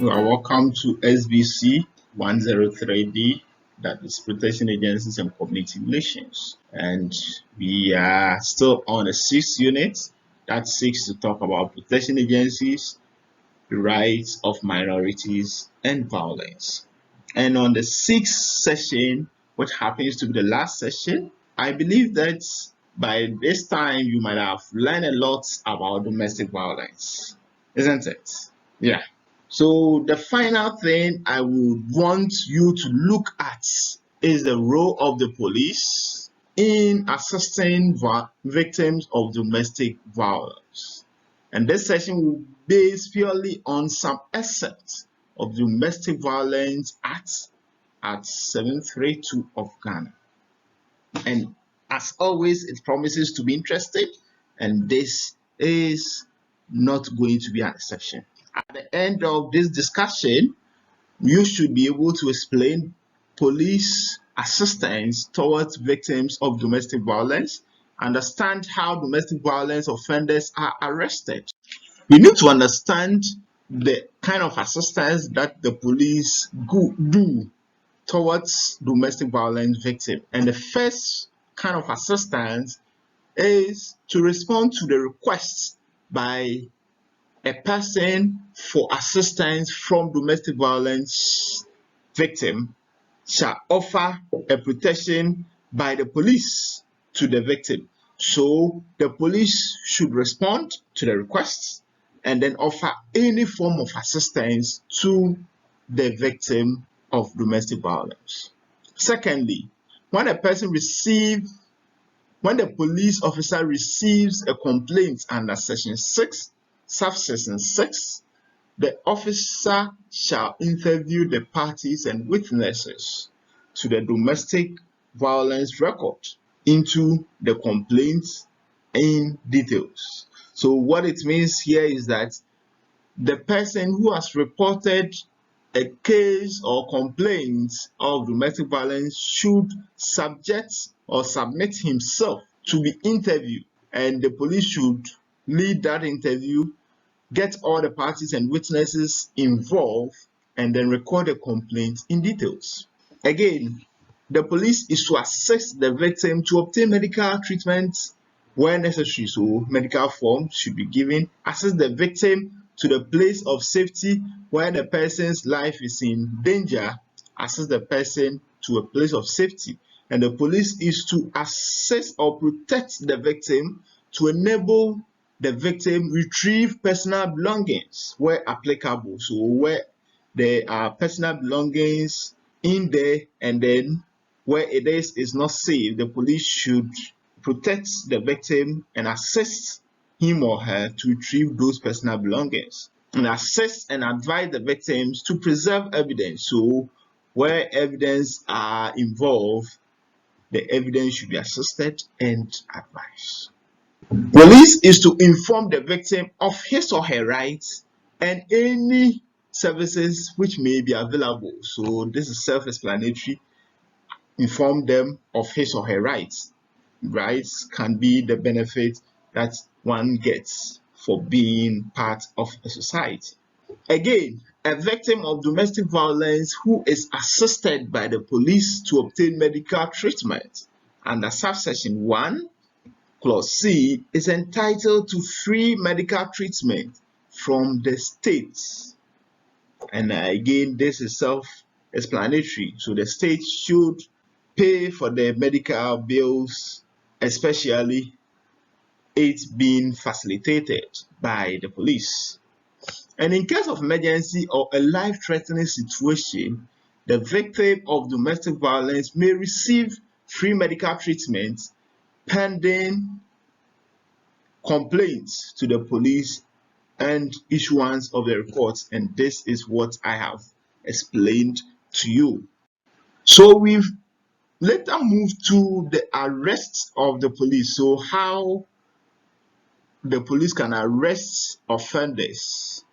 You are welcome to SBC 103D, that is Protection Agencies and Community Relations. And we are still on the 6th unit that seeks to talk about protection agencies, the rights of minorities, and violence. And on the 6th session, which happens to be the last session, I believe that by this time you might have learned a lot about domestic violence, isn't it? Yeah. So the final thing I would want you to look at is the role of the police in assisting victims of domestic violence. And this session will be based purely on some excerpts of Domestic Violence Act 732 of Ghana. And as always, it promises to be interesting, and this is not going to be an exception. At the end of this discussion, you should be able to explain police assistance towards victims of domestic violence, understand how domestic violence offenders are arrested. We need to understand the kind of assistance that the police do towards domestic violence victims. And the first kind of assistance is to respond to the requests by a person for assistance from domestic violence victim shall offer a protection by the police to the victim. So the police should respond to the requests and then offer any form of assistance to the victim of domestic violence. Secondly, when the police officer receives a complaint under Section 6, Subsection 6, the officer shall interview the parties and witnesses to the domestic violence record into the complaint in details. So what it means here is that the person who has reported a case or complaint of domestic violence should submit himself to be interviewed, and the police should lead that interview, get all the parties and witnesses involved, and then record a complaint in details. Again, the police is to assist the victim to obtain medical treatment where necessary, so medical forms should be given, assist the victim to the place of safety where the person's life is in danger, assist the person to a place of safety. And the police is to assist or protect the victim to enable the victim retrieve personal belongings where applicable. So where there are personal belongings in there and then where it is not safe, the police should protect the victim and assist him or her to retrieve those personal belongings, and assist and advise the victims to preserve evidence. So where evidence are involved, the evidence should be assisted and advised. Police is to inform the victim of his or her rights and any services which may be available. So this is self-explanatory. Inform them of his or her rights. Rights can be the benefit that one gets for being part of a society. Again, a victim of domestic violence who is assisted by the police to obtain medical treatment under subsection 1, clause C, is entitled to free medical treatment from the state. And again, this is self-explanatory. So the state should pay for the medical bills, especially it being facilitated by the police. And in case of emergency or a life-threatening situation, the victim of domestic violence may receive free medical treatment pending complaints to the police and issuance of the reports. And this is what I have explained to you. So we've later moved to the arrest of the police. So how the police can arrest offenders.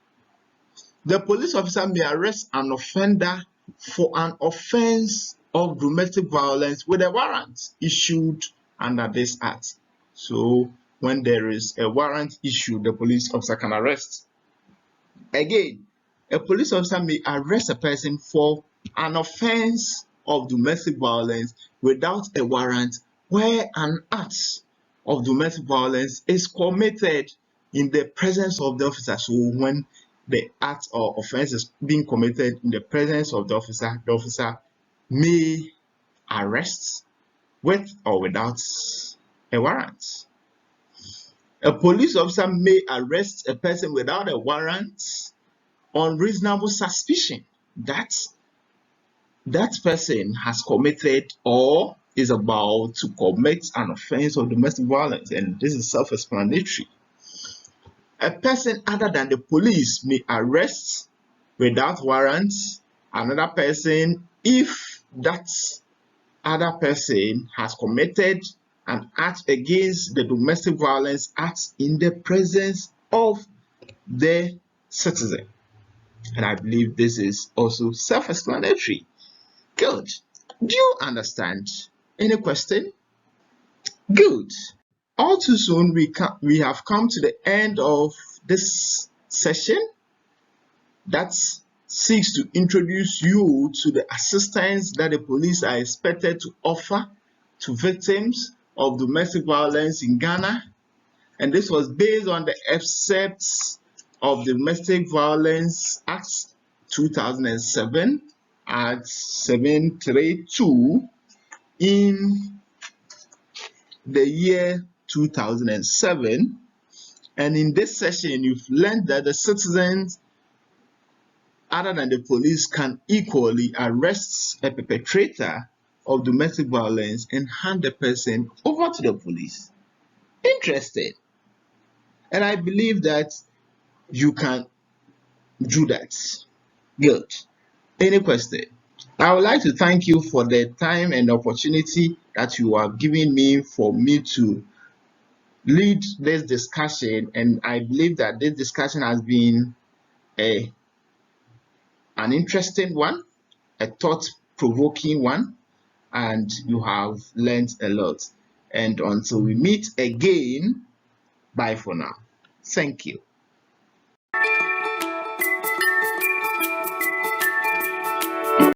The police officer may arrest an offender for an offense of domestic violence with a warrant issued under this act. So when there is a warrant issued, the police officer can arrest. Again, A police officer may arrest a person for an offense of domestic violence without a warrant where an act of domestic violence is committed in the presence of the officer. So when the act or offense is being committed in the presence of the officer may arrest with or without a warrant. A police officer may arrest a person without a warrant on reasonable suspicion that that person has committed or is about to commit an offense of domestic violence, and this is self-explanatory. A person other than the police may arrest without warrant another person if that other person has committed an act against the domestic violence act in the presence of the citizen. And I believe this is also self-explanatory. Good. Do you understand? Any question? Good. All too soon, we have come to the end of this session that seeks to introduce you to the assistance that the police are expected to offer to victims of domestic violence in Ghana. And this was based on the excerpts of the Domestic Violence Act 2007 at 732 in the year 2007. And in this session, you've learned that the citizens other than the police can equally arrest a perpetrator of domestic violence and hand the person over to the police. Interested? And I believe that you can do that. Good. Any question? I would like to thank you for the time and opportunity that you are giving me for me to lead this discussion, and I believe that this discussion has been an interesting one, a thought-provoking one, and you have learned a lot. And until we meet again, bye for now. Thank you.